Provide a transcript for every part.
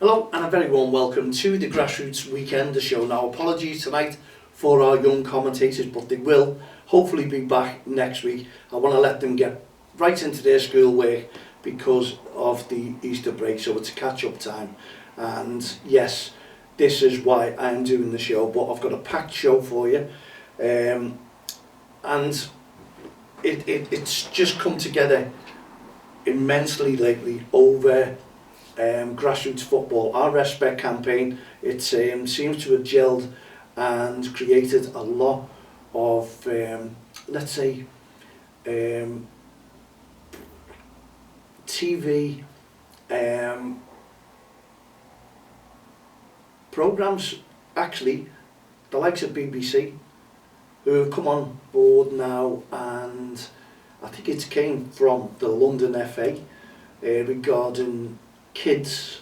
Hello and a very warm welcome to the Grassroots Weekend, the show. Now, apologies tonight for our young commentators, but they will hopefully be back next week. I want to let them get right into their schoolwork because of the Easter break, so it's a catch-up time. And yes, this is why I'm doing the show, but I've got a packed show for you. And it's just come together immensely lately over grassroots football. Our Respect campaign, it seems to have gelled and created a lot of, let's say, TV programmes, actually, the likes of BBC, who have come on board now, and I think it came from the London FA regarding kids.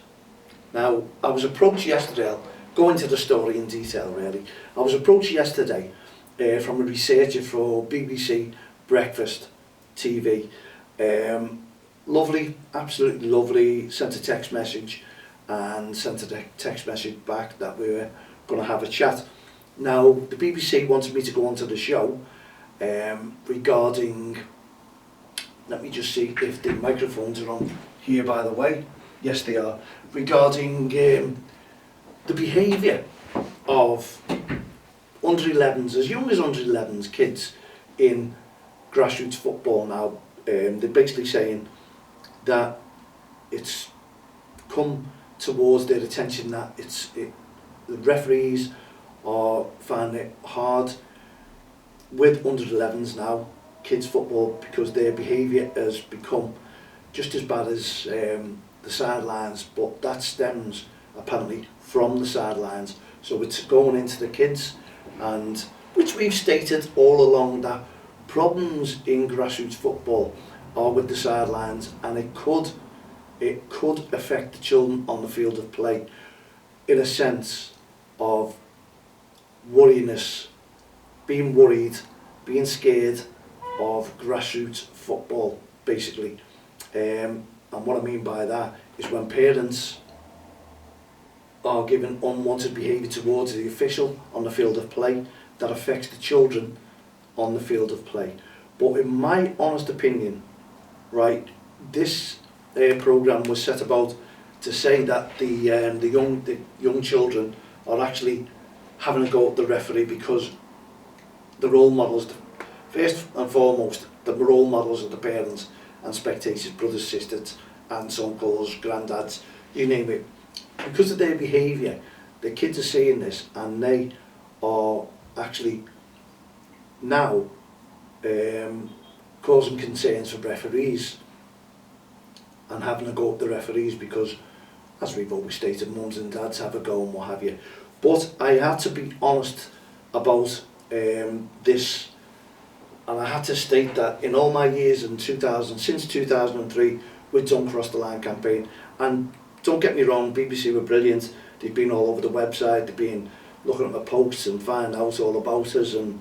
Now, I was approached yesterday, I'll go into the story in detail really. I was approached yesterday from a researcher for BBC Breakfast TV. Lovely, absolutely lovely, sent a text message and sent a text message back that we were going to have a chat. Now, the BBC wanted me to go onto the show regarding, let me just see if the microphones are on here, by the way. Yes, they are. Regarding the behaviour of under 11s, as young as under 11s kids in grassroots football now. They're basically saying that it's come towards their attention that the referees are finding it hard with under 11s now, kids football, because their behaviour has become just as bad as the sidelines, but that stems apparently from the sidelines. So it's going into the kids, and which we've stated all along that problems in grassroots football are with the sidelines, and it could affect the children on the field of play in a sense of worryiness, being worried, being scared of grassroots football basically. And what I mean by that is when parents are given unwanted behaviour towards the official on the field of play, that affects the children on the field of play. But in my honest opinion, right, this programme was set about to say that the young children are actually having a go at the referee because the role models, first and foremost, the role models are the parents and spectators, brothers, sisters, aunts, uncles, granddads, you name it. Because of their behaviour, the kids are seeing this, and they are actually now causing concerns for referees and having a go at the referees because, as we've always stated, mums and dads have a go and what have you. But I had to be honest about this. And I had to state that in all my years in since 2003, we've done Cross the Line campaign. And don't get me wrong, BBC were brilliant. They've been all over the website, they've been looking at my posts and finding out all about us and,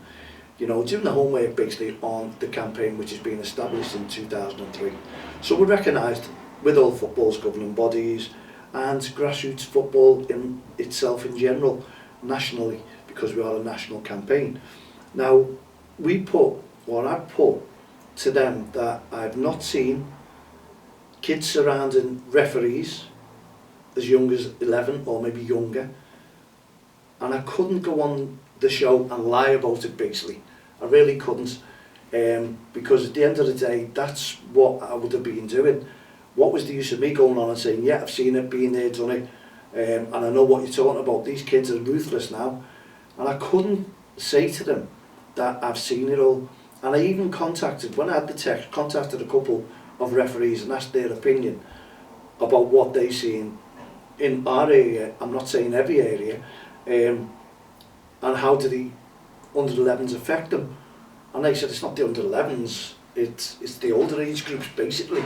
you know, doing the homework basically on the campaign which has been established in 2003. So we're recognised with all football's governing bodies and grassroots football in itself in general, nationally, because we are a national campaign. Now, I put to them that I've not seen kids surrounding referees as young as 11 or maybe younger, and I couldn't go on the show and lie about it basically. I really couldn't, because at the end of the day, that's what I would have been doing. What was the use of me going on and saying, yeah, I've seen it, been there, done it, and I know what you're talking about. These kids are ruthless now. And I couldn't say to them that I've seen it all. And I even when I had the text, contacted a couple of referees and asked their opinion about what they've seen in our area. I'm not saying every area, and how do the under 11s affect them. And they said it's not the under 11s, it's the older age groups basically.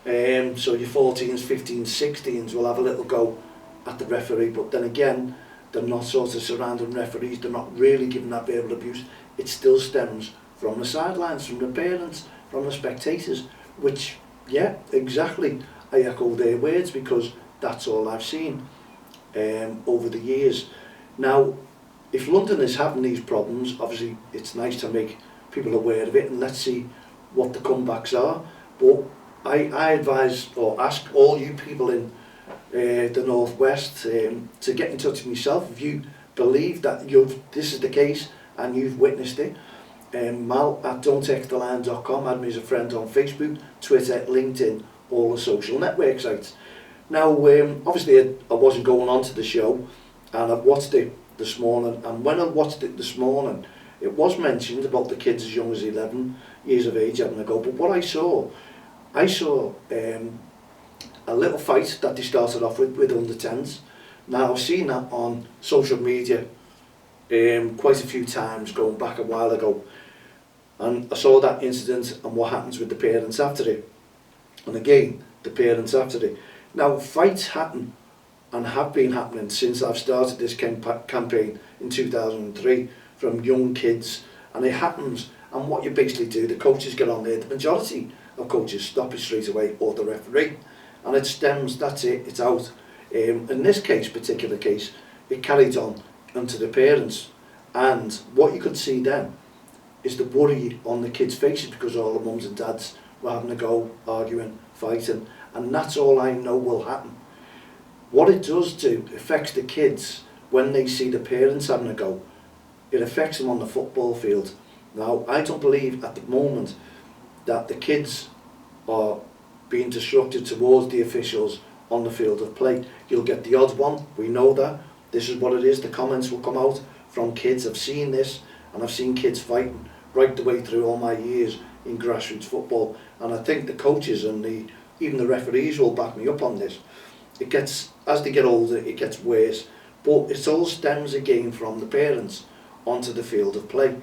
So your 14s, 15s, 16s will have a little go at the referee, but then again, they're not sort of surrounding referees, they're not really giving that verbal abuse. It still stems from the sidelines, from the parents, from the spectators, which, yeah, exactly, I echo their words, because That's all I've seen over the years. Now, if London is having these problems, obviously it's nice to make people aware of it, and let's see what the comebacks are. But I advise or ask all you people in the Northwest to get in touch with myself if you believe that this is the case and you've witnessed it. Mal at don'ttexttheline.com, add me as a friend on Facebook, Twitter, LinkedIn, all the social network sites. Now, obviously I wasn't going on to the show, and I've watched it this morning, and when I watched it this morning, it was mentioned about the kids as young as 11 years of age having a go, but what I saw a little fight that they started off with under 10s. Now, I've seen that on social media quite a few times going back a while ago, and I saw that incident and what happens with the parents after it, and again the parents after it. Now, fights happen and have been happening since I've started this campaign in 2003 from young kids, and it happens, and what you basically do, the coaches get on there, the majority of coaches stop it straight away, or the referee, and it stems, that's it, it's out. In this particular case, it carried on onto the parents, and what you could see then is the worry on the kids' faces because all the mums and dads were having a go, arguing, fighting, and that's all I know will happen. What it does do affects the kids when they see the parents having a go. It affects them on the football field. Now, I don't believe at the moment that the kids are being destructive towards the officials on the field of play. You'll get the odd one, we know that. This is what it is, the comments will come out from kids. I've seen this, and I've seen kids fighting right the way through all my years in grassroots football, and I think the coaches and even the referees will back me up on this. It gets, as they get older, it gets worse, but it all stems again from the parents onto the field of play.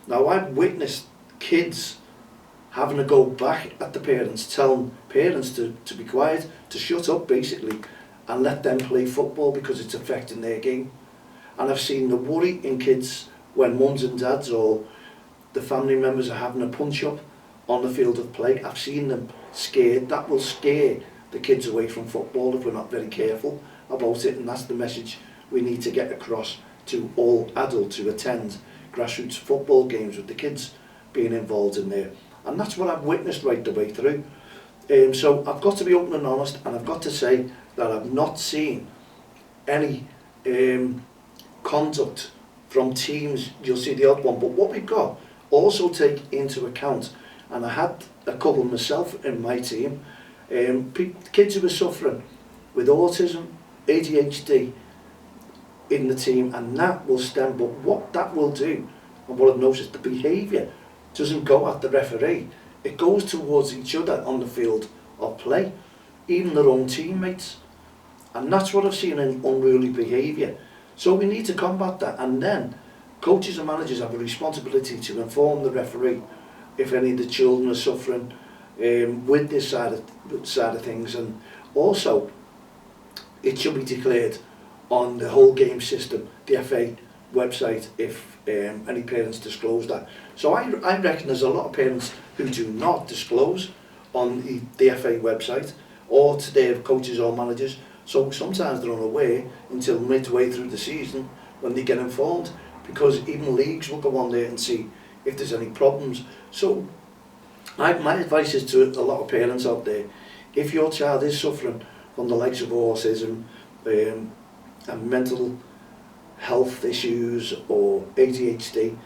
Now, I've witnessed kids having a go back at the parents, telling parents to be quiet, to shut up basically, and let them play football because it's affecting their game. And I've seen the worry in kids when mums and dads or the family members are having a punch-up on the field of play. I've seen them scared. That will scare the kids away from football if we're not very careful about it, and that's the message we need to get across to all adults who attend grassroots football games with the kids being involved in there. And that's what I've witnessed right the way through. So I've got to be open and honest, and I've got to say that I've not seen any conduct from teams. You'll see the odd one, but what we've got also take into account, and I had a couple myself in my team, kids who were suffering with autism, ADHD in the team, and that will stem, but what that will do, and what I've noticed, the behaviour doesn't go at the referee, it goes towards each other on the field of play, even their own teammates, and that's what I've seen in unruly behaviour. So we need to combat that, and then coaches and managers have a responsibility to inform the referee if any of the children are suffering with this side of things, and also it should be declared on the whole game system, the FA website, if any parents disclose that. So I reckon there's a lot of parents who do not disclose on the FA website or to their coaches or managers, so sometimes they're unaware until midway through the season when they get informed, because even leagues will go on there and see if there's any problems. So my advice is to a lot of parents out there, if your child is suffering from the likes of autism and mental health issues or ADHD,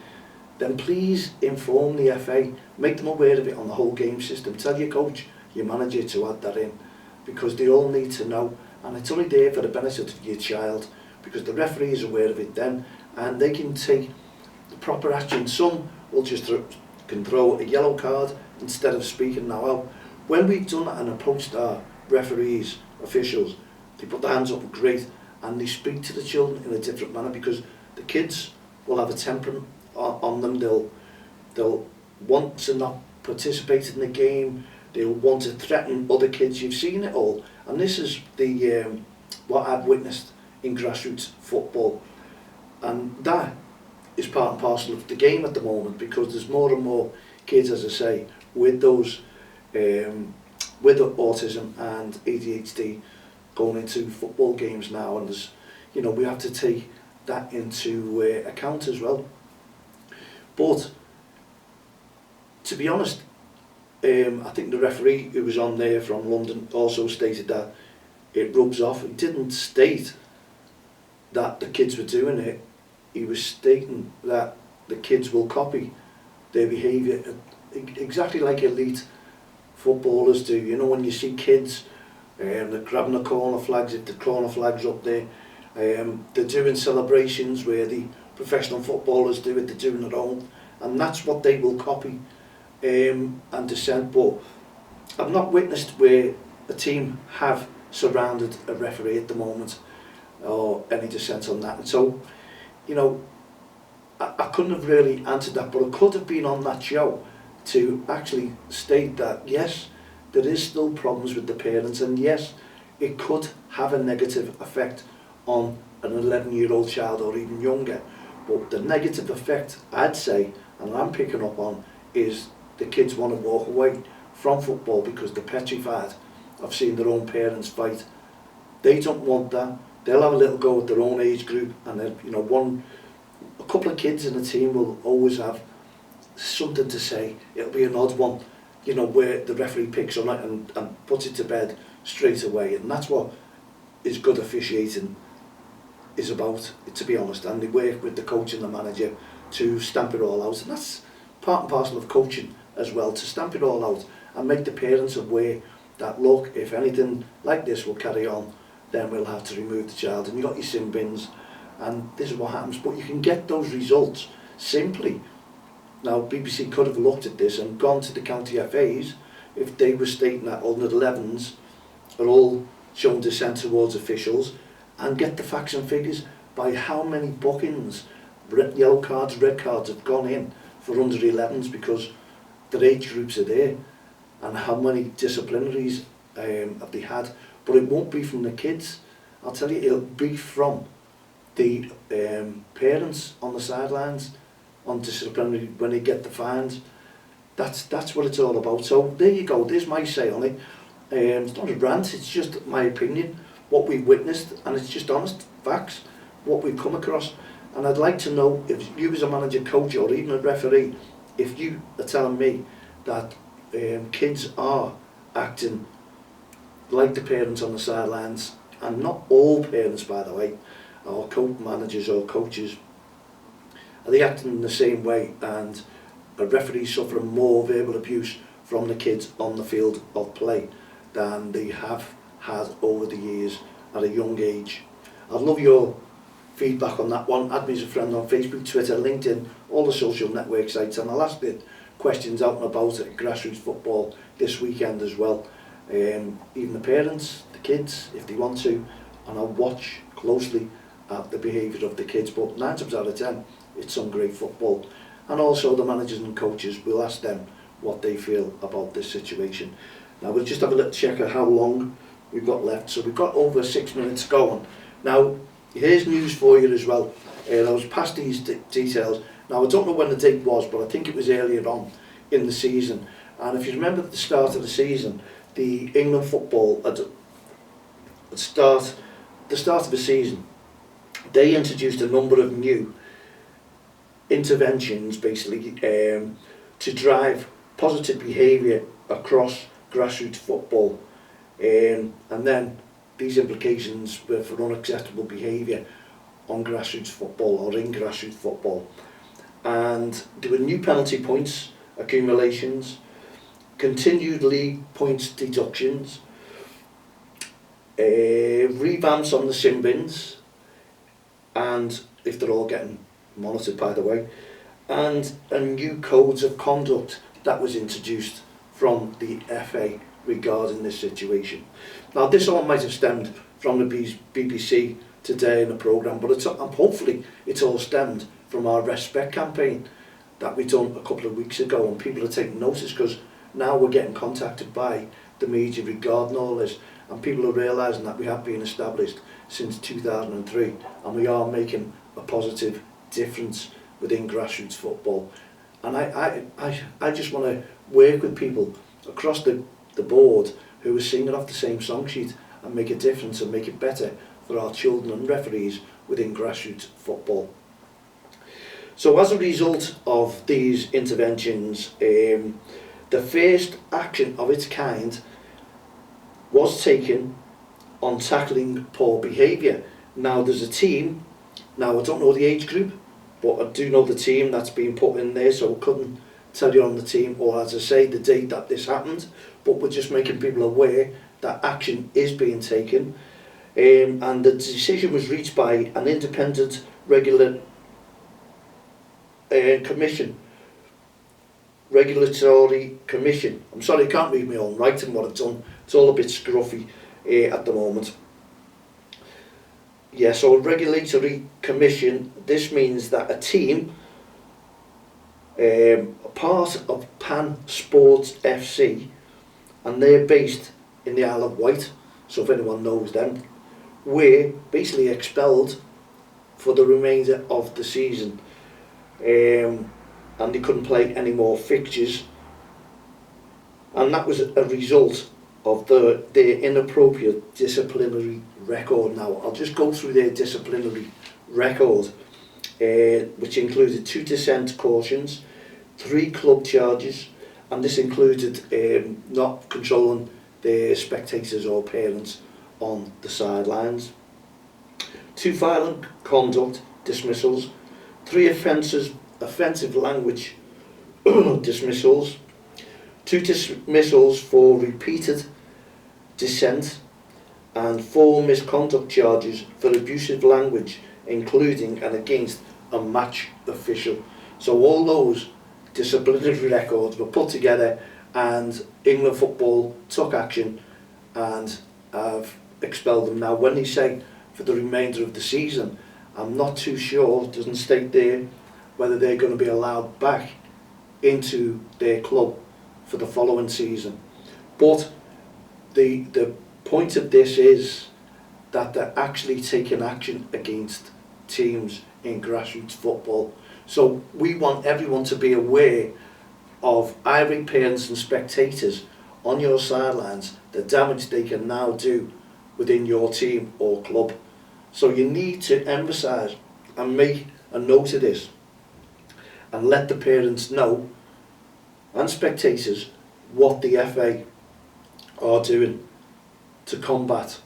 then please inform the FA, make them aware of it on the whole game system. Tell your coach, your manager to add that in, because they all need to know, and it's only there for the benefit of your child, because the referee is aware of it then, and they can take the proper action. Some will just can throw a yellow card instead of speaking now out. When we've done that and approached our referees, officials, they put their hands up, great, and they speak to the children in a different manner, because the kids will have a temperament on them. They'll want to not participate in the game, they'll want to threaten other kids. You've seen it all, and this is the what I've witnessed in grassroots football, and that is part and parcel of the game at the moment, because there's more and more kids, as I say, with those with autism and ADHD going into football games now, and there's, you know, we have to take that into account as well. But to be honest, I think the referee who was on there from London also stated that it rubs off. He didn't state that the kids were doing it. He was stating that the kids will copy their behaviour exactly like elite footballers do. You know, when you see kids, they're grabbing the corner flags, if the corner flag's up there, they're doing celebrations where the professional footballers do it, they're doing their own, and that's what they will copy and dissent. But I've not witnessed where a team have surrounded a referee at the moment or any dissent on that. And so, you know, I couldn't have really answered that, but I could have been on that show to actually state that yes, there is still problems with the parents, and yes, it could have a negative effect on an 11-year-old child or even younger. But the negative effect, I'd say, and I'm picking up on, is the kids want to walk away from football because they're petrified of seeing their own parents fight. They don't want that. They'll have a little go at their own age group, and then, you know, a couple of kids in a team will always have something to say. It'll be an odd one, you know, where the referee picks on it and puts it to bed straight away, and that's what is good officiating is about, to be honest. And they work with the coach and the manager to stamp it all out, and that's part and parcel of coaching as well, to stamp it all out and make the parents aware that, look, if anything like this will carry on, then we'll have to remove the child, and you've got your sin bins, and this is what happens. But you can get those results simply. Now, BBC could have looked at this and gone to the county FAs if they were stating that under 11s are all showing dissent towards officials, and get the facts and figures by how many bookings, yellow cards, red cards have gone in for under 11s because their age groups are there, and how many disciplinaries have they had. But it won't be from the kids. I'll tell you, it'll be from the parents on the sidelines, on disciplinary, when they get the fines. That's what it's all about. So there you go, there's my say on it. It's not a rant, it's just my opinion, what we've witnessed, and it's just honest facts, what we've come across. And I'd like to know, if you as a manager, coach, or even a referee, if you are telling me that kids are acting like the parents on the sidelines, and not all parents, by the way, or managers or coaches, are they acting in the same way, and a referee suffering more verbal abuse from the kids on the field of play than they have had over the years at a young age? I'd love your feedback on that one. Add me as a friend on Facebook, Twitter, LinkedIn, all the social network sites, and I'll ask the questions out and about at Grassroots Football this weekend as well. Even the parents, the kids, if they want to, and I'll watch closely at the behaviour of the kids. But 9 times out of 10, it's some great football. And also the managers and coaches, we'll ask them what they feel about this situation. Now we'll just have a little check of how long we've got left. So we've got over 6 minutes going. Now here's news for you as well. I was past these details. Now I don't know when the date was, but I think it was earlier on in the season. And if you remember at the start of the season, the England football at the start of the season, they introduced a number of new interventions, basically, to drive positive behaviour across grassroots football, and then these implications were for unacceptable behaviour on grassroots football or in grassroots football. And there were new penalty points accumulations, continued league points deductions, revamps on the sin bins, and if they're all getting monitored, by the way, and new codes of conduct that was introduced from the FA regarding this situation. Now this all might have stemmed from the BBC today in the programme, but hopefully it's all stemmed from our Respect campaign that we done a couple of weeks ago, and people are taking notice because now we're getting contacted by the media regarding all this, and people are realising that we have been established since 2003 and we are making a positive difference within grassroots football. And I just want to work with people across the board who are singing off the same song sheet and make a difference and make it better for our children and referees within grassroots football. So as a result of these interventions, the first action of its kind was taken on tackling poor behaviour. Now there's a team, now I don't know the age group, but I do know the team that's been put in there, so I couldn't tell you on the team, or as I say, the date that this happened, but we're just making people aware that action is being taken. And the decision was reached by an independent regulatory commission. I'm sorry, I can't read my own writing what I've done. It's all a bit scruffy at the moment. Yeah, so a regulatory commission, this means that a team, a part of Pan Sports FC, and they're based in the Isle of Wight, so if anyone knows them, were basically expelled for the remainder of the season, and they couldn't play any more fixtures, and that was a result of their inappropriate disciplinary record. Now I'll just go through their disciplinary record, which included 2 dissent cautions, 3 club charges, and this included not controlling the spectators or parents on the sidelines, 2 violent conduct dismissals, 3 offensive language dismissals, 2 dismissals for repeated dissent, and 4 misconduct charges for abusive language, including and against a match official. So all those disciplinary records were put together, and England football took action and have expelled them. Now when they say for the remainder of the season, I'm not too sure, it doesn't state there whether they're going to be allowed back into their club for the following season. But the point of this is that they're actually taking action against teams in grassroots football. So we want everyone to be aware of irate parents and spectators on your sidelines, the damage they can now do within your team or club. So you need to emphasise and make a note of this and let the parents know and spectators what the FA are doing to combat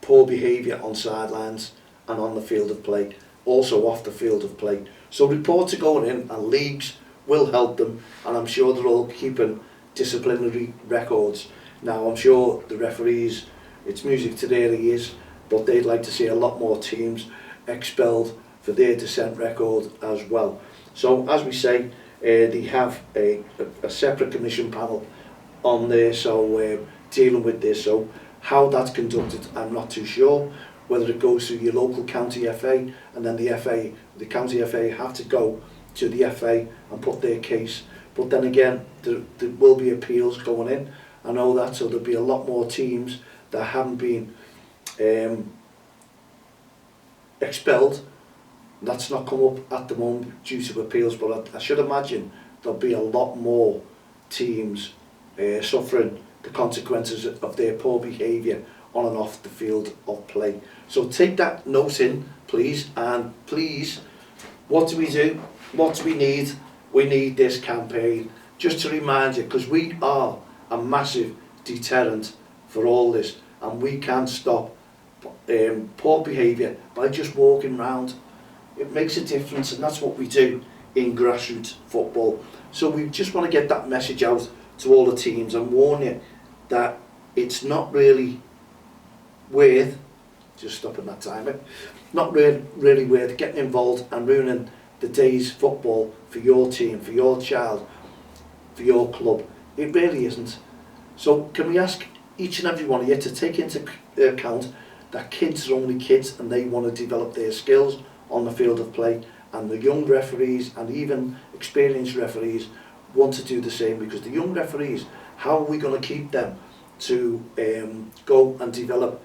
poor behaviour on sidelines and on the field of play, also off the field of play. So reports are going in and leagues will help them, and I'm sure they're all keeping disciplinary records. Now I'm sure the referees, it's music to their ears, but they'd like to see a lot more teams expelled for their dissent record as well. So as we say, they have a separate commission panel on there, so dealing with this. So how that's conducted, I'm not too sure. Whether it goes through your local county FA, and then the county FA have to go to the FA and put their case. But then again, there will be appeals going in. I know that, so there'll be a lot more teams that haven't been expelled. That's not come up at the moment due to appeals, but I should imagine there'll be a lot more teams suffering the consequences of their poor behaviour on and off the field of play. So take that note in, please, and please, what do we do? What do we need? We need this campaign, just to remind you, because we are a massive deterrent for all this, and we can stop poor behaviour by just walking round. It makes a difference, and that's what we do in grassroots football. So we just want to get that message out to all the teams and warn you that it's not really worth, just stopping that timer, not really worth getting involved and ruining the day's football for your team, for your child, for your club. It really isn't. So can we ask each and every one of you to take into account that kids are only kids, and they want to develop their skills on the field of play, and the young referees and even experienced referees want to do the same, because the young referees, how are we going to keep them to go and develop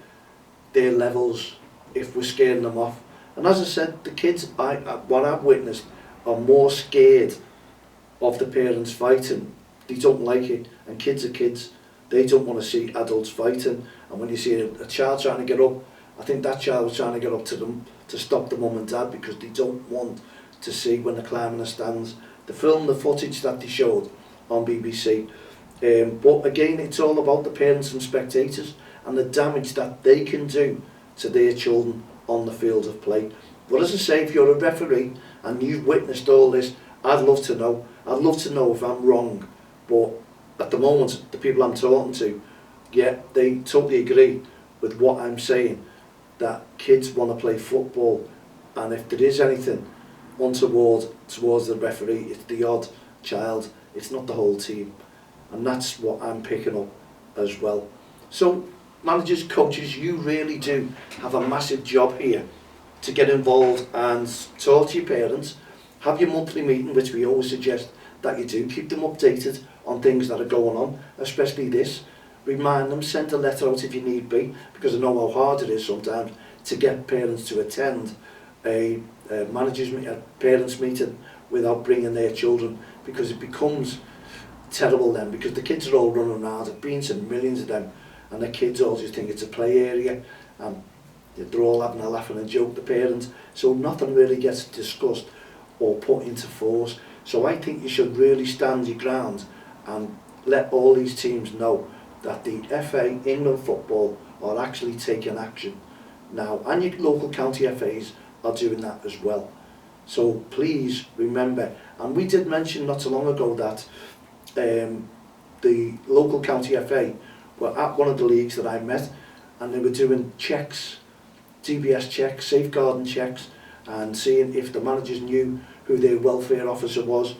their levels if we're scaring them off? And as I said, the kids, what I've witnessed, are more scared of the parents fighting. They don't like it, and kids are kids. They don't want to see adults fighting, and when you see a child trying to get up, I think that child was trying to get up to them to stop the mum and dad, because they don't want to see when they're climbing the stands. The film, the footage that they showed on BBC. But again, it's all about the parents and spectators and the damage that they can do to their children on the field of play. But as I say, if you're a referee and you've witnessed all this, I'd love to know. I'd love to know if I'm wrong. But at the moment, the people I'm talking to, yeah, they totally agree with what I'm saying, that kids want to play football, and if there is anything untoward towards the referee, it's the odd child, it's not the whole team. And that's what I'm picking up as well. So managers, coaches, you really do have a massive job here to get involved and talk to your parents. Have your monthly meeting, which we always suggest that you do. Keep them updated on things that are going on, especially this. Remind them, send a letter out if you need be, because I know how hard it is sometimes to get parents to attend a parents meeting without bringing their children, because it becomes terrible then, because the kids are all running around. I've been to millions of them, and the kids all just think it's a play area, and they're all having a laugh and a joke, the parents, so nothing really gets discussed or put into force. So I think you should really stand your ground and let all these teams know that the FA, England Football, are actually taking action now, and your local county FAs are doing that as well. So please remember, and we did mention not so long ago that the local county FA were at one of the leagues that I met, and they were doing checks, DBS checks, safeguarding checks, and seeing if the managers knew who their welfare officer was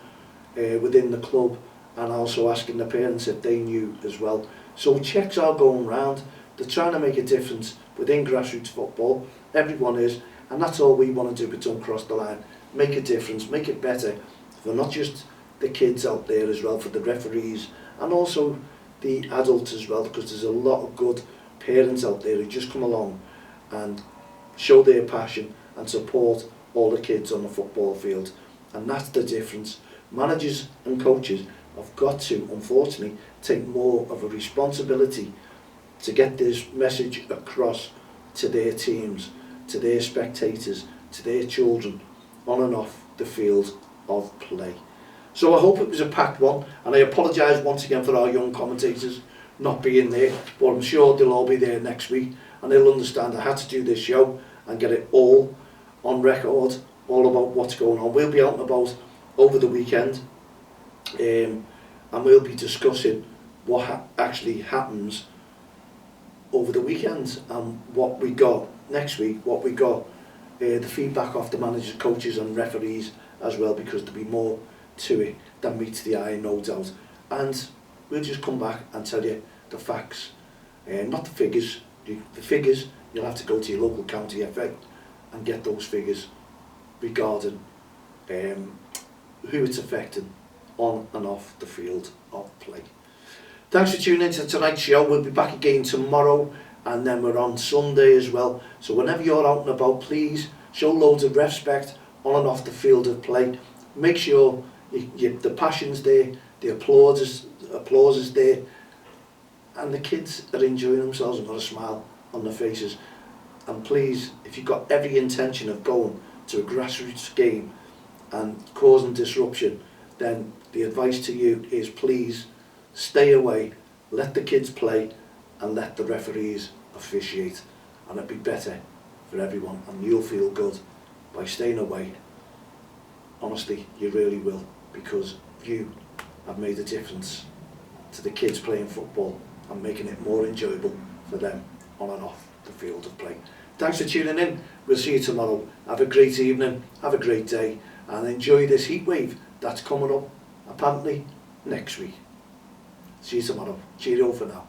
within the club, and also asking the parents if they knew as well. So checks are going round. They're trying to make a difference within grassroots football. Everyone is, and that's all we want to do, but don't cross the line. Make a difference, make it better for not just the kids out there as well, for the referees and also the adults as well, because there's a lot of good parents out there who just come along and show their passion and support all the kids on the football field. And that's the difference. Managers and coaches have got to, unfortunately, take more of a responsibility to get this message across to their teams, to their spectators, to their children on and off the field of play. So I hope it was a packed one, and I apologise once again for our young commentators not being there, but I'm sure they'll all be there next week, and they'll understand I had to do this show and get it all on record, all about what's going on. We'll be out and about over the weekend, and we'll be discussing what actually happens over the weekend and what we got next week, what we got, the feedback off the managers, coaches and referees as well, because there'll be more to it than meets the eye, no doubt. And we'll just come back and tell you the facts, not the figures. The figures, you'll have to go to your local county FA and get those figures regarding who it's affecting on and off the field of play. Thanks for tuning in to tonight's show. We'll be back again tomorrow, and then we're on Sunday as well. So whenever you're out and about, please show loads of respect on and off the field of play. Make sure the passion's there, the applause is there, and the kids are enjoying themselves and got a smile on their faces. And please, if you've got every intention of going to a grassroots game and causing disruption, then the advice to you is please stay away, let the kids play and let the referees officiate, and it'll be better for everyone and you'll feel good by staying away. Honestly, you really will, because you have made a difference to the kids playing football and making it more enjoyable for them on and off the field of play. Thanks for tuning in. We'll see you tomorrow. Have a great evening, have a great day, and enjoy this heat wave that's coming up apparently next week. See you tomorrow. Cheerio for now.